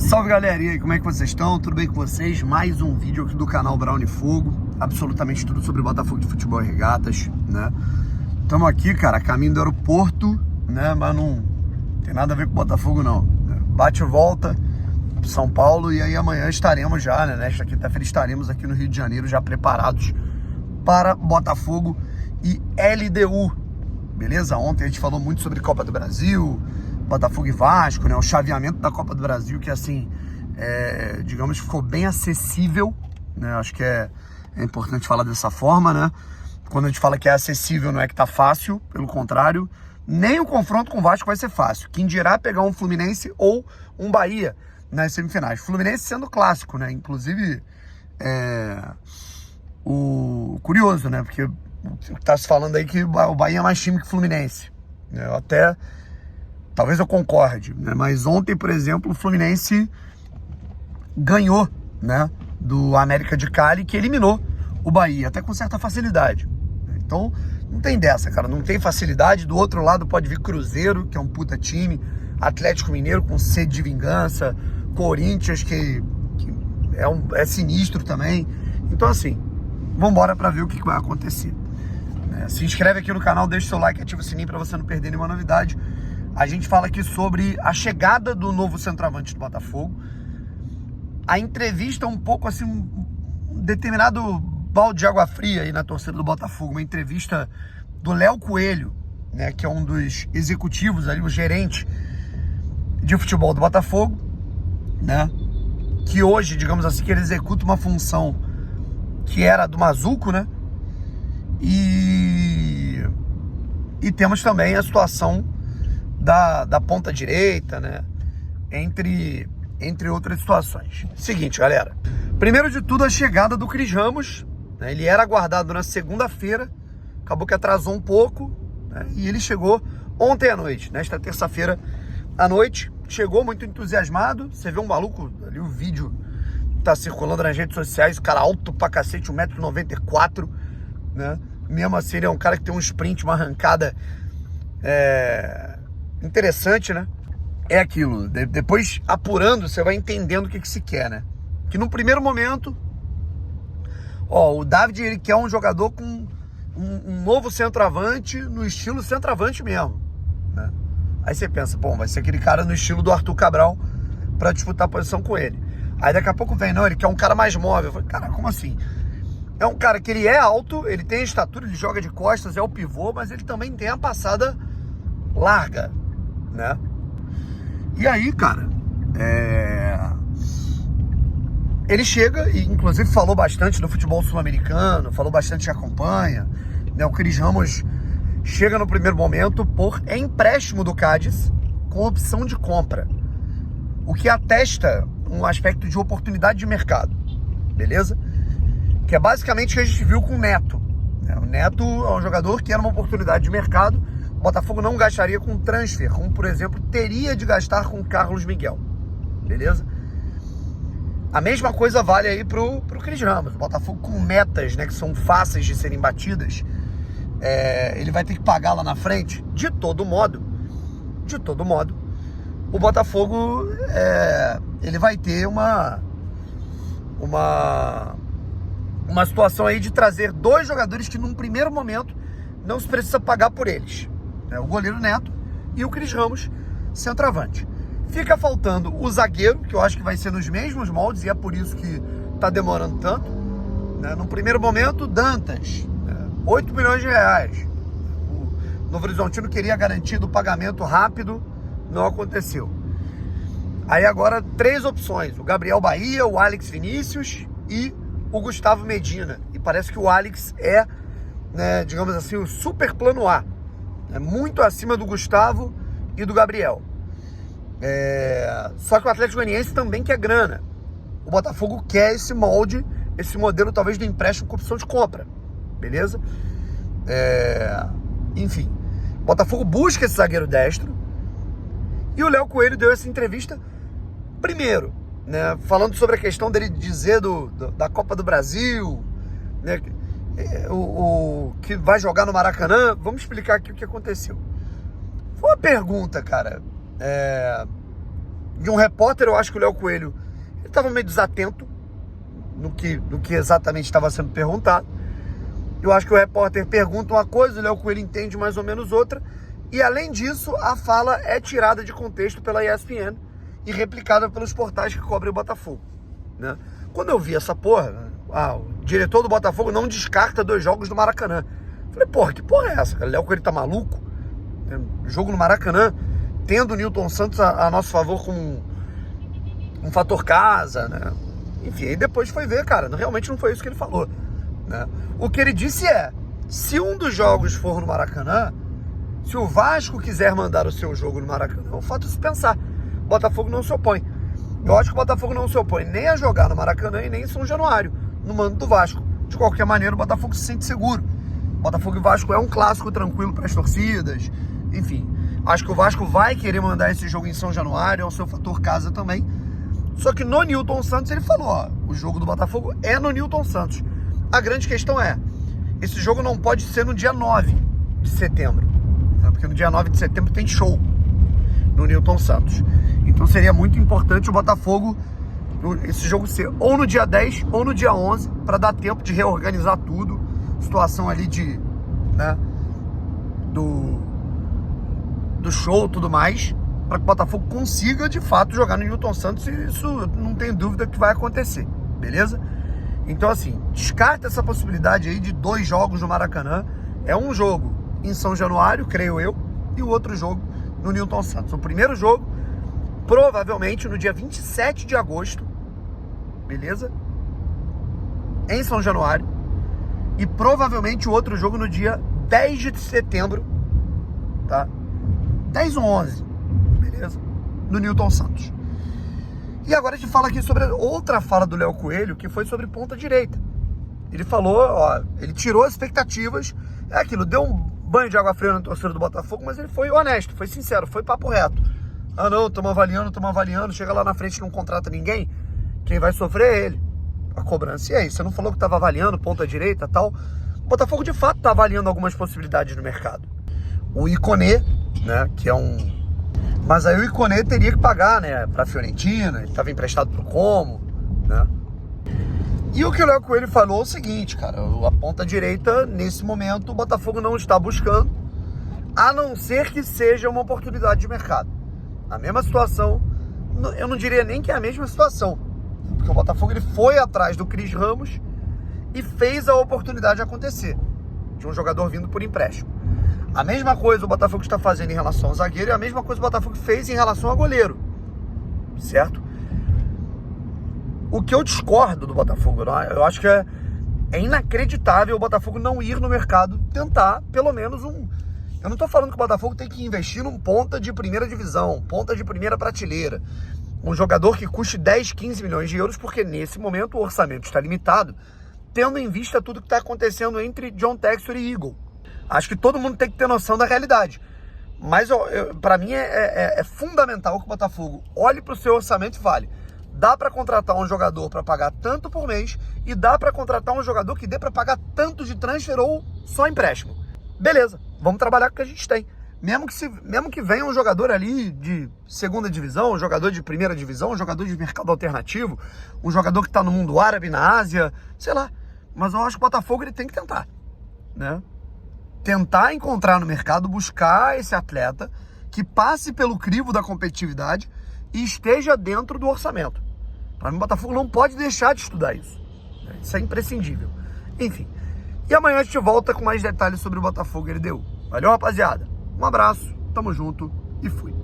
Salve galera, e aí, como é que vocês estão? Tudo bem com vocês? Mais um vídeo aqui do canal Brown Fogo. Absolutamente tudo sobre Botafogo de Futebol e Regatas, né? Estamos aqui, cara, a caminho do aeroporto, né? Mas não tem nada a ver com Botafogo, não. Bate e volta pro São Paulo e aí amanhã estaremos já, né? Nesta quinta-feira estaremos aqui no Rio de Janeiro já preparados para Botafogo e LDU, beleza? Ontem a gente falou muito sobre Copa do Brasil, Botafogo e Vasco, né? O chaveamento da Copa do Brasil, que assim, digamos, ficou bem acessível, né? Acho que é importante falar dessa forma, né? Quando a gente fala que é acessível, não é que tá fácil, pelo contrário, nem o confronto com o Vasco vai ser fácil. Quem dirá pegar um Fluminense ou um Bahia nas semifinais. Fluminense sendo clássico, né? Inclusive, o curioso, né? Porque o que tá se falando aí que o Bahia é mais time que o Fluminense. Eu até... Talvez eu concorde, né? Mas ontem, por exemplo, o Fluminense ganhou, né, do América de Cali, que eliminou o Bahia, até com certa facilidade. Então, não tem dessa, cara, não tem facilidade. Do outro lado pode vir Cruzeiro, que é um puta time, Atlético Mineiro com sede de vingança, Corinthians, que é sinistro também. Então, assim, vambora pra ver o que vai acontecer. Se inscreve aqui no canal, deixa o seu like, ativa o sininho pra você não perder nenhuma novidade. A gente fala aqui sobre a chegada do novo centroavante do Botafogo. A entrevista um pouco assim, um determinado balde de água fria aí na torcida do Botafogo. Uma entrevista do Léo Coelho, né, que é um dos executivos ali, o gerente de futebol do Botafogo, né, que hoje, digamos assim, que ele executa uma função que era do Mazuco, né, e temos também a situação da ponta direita, né? Entre outras situações. Seguinte, galera. Primeiro de tudo, a chegada do Cris Ramos, né? Ele era aguardado na segunda-feira, acabou que atrasou um pouco, né? E ele chegou ontem à noite, nesta terça-feira à noite. Chegou muito entusiasmado. Você vê um maluco ali, o vídeo tá circulando nas redes sociais, o cara alto pra cacete, 1,94 m, né? Mesmo assim, ele é um cara que tem um sprint, uma arrancada interessante, né? É aquilo, depois apurando, você vai entendendo o que se quer, né? Que no primeiro momento, o David, ele quer um jogador com um novo centroavante, no estilo centroavante mesmo, né? Aí você pensa, bom, vai ser aquele cara no estilo do Arthur Cabral pra disputar a posição com ele. Aí daqui a pouco vem, não, ele quer um cara mais móvel. Eu falei, cara, como assim? É um cara que ele é alto, ele tem a estatura, ele joga de costas, é o pivô, mas ele também tem a passada larga, né? E aí, cara, ele chega e inclusive falou bastante do futebol sul-americano, falou bastante que acompanha, né? O Cris Ramos chega no primeiro momento por empréstimo do Cádiz com opção de compra, o que atesta um aspecto de oportunidade de mercado, beleza? Que é basicamente o que a gente viu com o Neto, né? O Neto é um jogador que era uma oportunidade de mercado. O Botafogo não gastaria com transfer, como, por exemplo, teria de gastar com o Carlos Miguel, beleza? A mesma coisa vale aí pro Cris Ramos. O Botafogo com metas, né, que são fáceis de serem batidas, ele vai ter que pagar lá na frente. De todo modo, o Botafogo, ele vai ter uma situação aí de trazer dois jogadores que num primeiro momento não se precisa pagar por eles. O goleiro Neto e o Cris Ramos, centroavante. Fica faltando o zagueiro, que eu acho que vai ser nos mesmos moldes, e é por isso que tá demorando tanto, né? No primeiro momento, Dantas, 8 milhões de reais. O Novo Horizontino queria garantir do pagamento rápido, não aconteceu. Aí agora, 3 opções: o Gabriel Bahia, o Alex Vinícius e o Gustavo Medina. E parece que o Alex é, né, digamos assim, o super plano A. É muito acima do Gustavo e do Gabriel. Só que o Atlético Goianiense também quer grana. O Botafogo quer esse molde, esse modelo talvez do empréstimo com opção de compra, beleza? Enfim, o Botafogo busca esse zagueiro destro. E o Léo Coelho deu essa entrevista primeiro, né, falando sobre a questão dele dizer da Copa do Brasil, né, o que vai jogar no Maracanã. Vamos explicar aqui o que aconteceu. Foi uma pergunta, cara, de um repórter, eu acho que o Léo Coelho, ele estava meio desatento no que exatamente estava sendo perguntado. Eu acho que o repórter pergunta uma coisa, o Léo Coelho entende mais ou menos outra, e além disso, a fala é tirada de contexto pela ESPN e replicada pelos portais que cobrem o Botafogo, né? Quando eu vi essa porra, o diretor do Botafogo não descarta 2 jogos do Maracanã. Falei, porra, que porra é essa, cara? O Léo Coelho tá maluco? Jogo no Maracanã, tendo o Nilton Santos a nosso favor com um fator casa, né? Enfim, aí depois foi ver, cara, realmente não foi isso que ele falou, né? O que ele disse é, se um dos jogos for no Maracanã, se o Vasco quiser mandar o seu jogo no Maracanã, é um fato de se pensar. O Botafogo não se opõe. Eu acho que o Botafogo não se opõe nem a jogar no Maracanã e nem em São Januário, no mando do Vasco. De qualquer maneira, o Botafogo se sente seguro. Botafogo e Vasco é um clássico tranquilo para as torcidas. Enfim, acho que o Vasco vai querer mandar esse jogo em São Januário, é o seu fator casa também. Só que no Nilton Santos ele falou, ó, o jogo do Botafogo é no Nilton Santos. A grande questão é, esse jogo não pode ser no dia 9 de setembro, né? Porque no dia 9 de setembro tem show no Nilton Santos. Então seria muito importante o Botafogo, esse jogo ser ou no dia 10 ou no dia 11, para dar tempo de reorganizar tudo, situação ali de, né, do show e tudo mais, para que o Botafogo consiga de fato jogar no Nilton Santos, e isso não tem dúvida que vai acontecer, beleza? Então assim, descarta essa possibilidade aí de 2 jogos no Maracanã. É um jogo em São Januário, creio eu, e o outro jogo no Nilton Santos. O primeiro jogo, provavelmente no dia 27 de agosto, beleza? Em São Januário. E provavelmente o outro jogo no dia 10 de setembro, tá? 10 ou 11, beleza? No Nilton Santos. E agora a gente fala aqui sobre outra fala do Léo Coelho, que foi sobre ponta direita. Ele falou, ó, ele tirou as expectativas, é aquilo, deu um banho de água fria na torcida do Botafogo, mas ele foi honesto, foi sincero, foi papo reto. Ah não, estamos avaliando, chega lá na frente e não contrata ninguém, quem vai sofrer é ele. A cobrança, e aí, você não falou que estava avaliando ponta direita e tal? O Botafogo de fato está avaliando algumas possibilidades no mercado. O Iconé, né, que é um... Mas aí o Iconé teria que pagar, né, pra Fiorentina, ele estava emprestado pro Como, né? E o que o Léo Coelho falou é o seguinte, cara, a ponta direita, nesse momento, o Botafogo não está buscando, a não ser que seja uma oportunidade de mercado. A mesma situação, eu não diria nem que é a mesma situação, porque o Botafogo ele foi atrás do Cris Ramos e fez a oportunidade acontecer, de um jogador vindo por empréstimo. A mesma coisa o Botafogo está fazendo em relação ao zagueiro e a mesma coisa o Botafogo fez em relação ao goleiro, certo? O que eu discordo do Botafogo, eu acho que é inacreditável o Botafogo não ir no mercado tentar pelo menos um... Eu não estou falando que o Botafogo tem que investir num ponta de primeira divisão, ponta de primeira prateleira, um jogador que custe 10, 15 milhões de euros, porque nesse momento o orçamento está limitado, tendo em vista tudo que está acontecendo entre John Textor e Eagle. Acho que todo mundo tem que ter noção da realidade. Mas para mim é fundamental que o Botafogo olhe para o seu orçamento e fale, dá para contratar um jogador para pagar tanto por mês e dá para contratar um jogador que dê para pagar tanto de transfer ou só empréstimo. Beleza, vamos trabalhar com o que a gente tem. Mesmo que venha um jogador ali de segunda divisão, um jogador de primeira divisão, um jogador de mercado alternativo, um jogador que está no mundo árabe, na Ásia, sei lá. Mas eu acho que o Botafogo ele tem que tentar, né? Tentar encontrar no mercado, buscar esse atleta que passe pelo crivo da competitividade e esteja dentro do orçamento. Para mim, o Botafogo não pode deixar de estudar isso. Isso é imprescindível. Enfim. E amanhã a gente volta com mais detalhes sobre o Botafogo e LDU. Valeu, rapaziada. Um abraço, tamo junto e fui.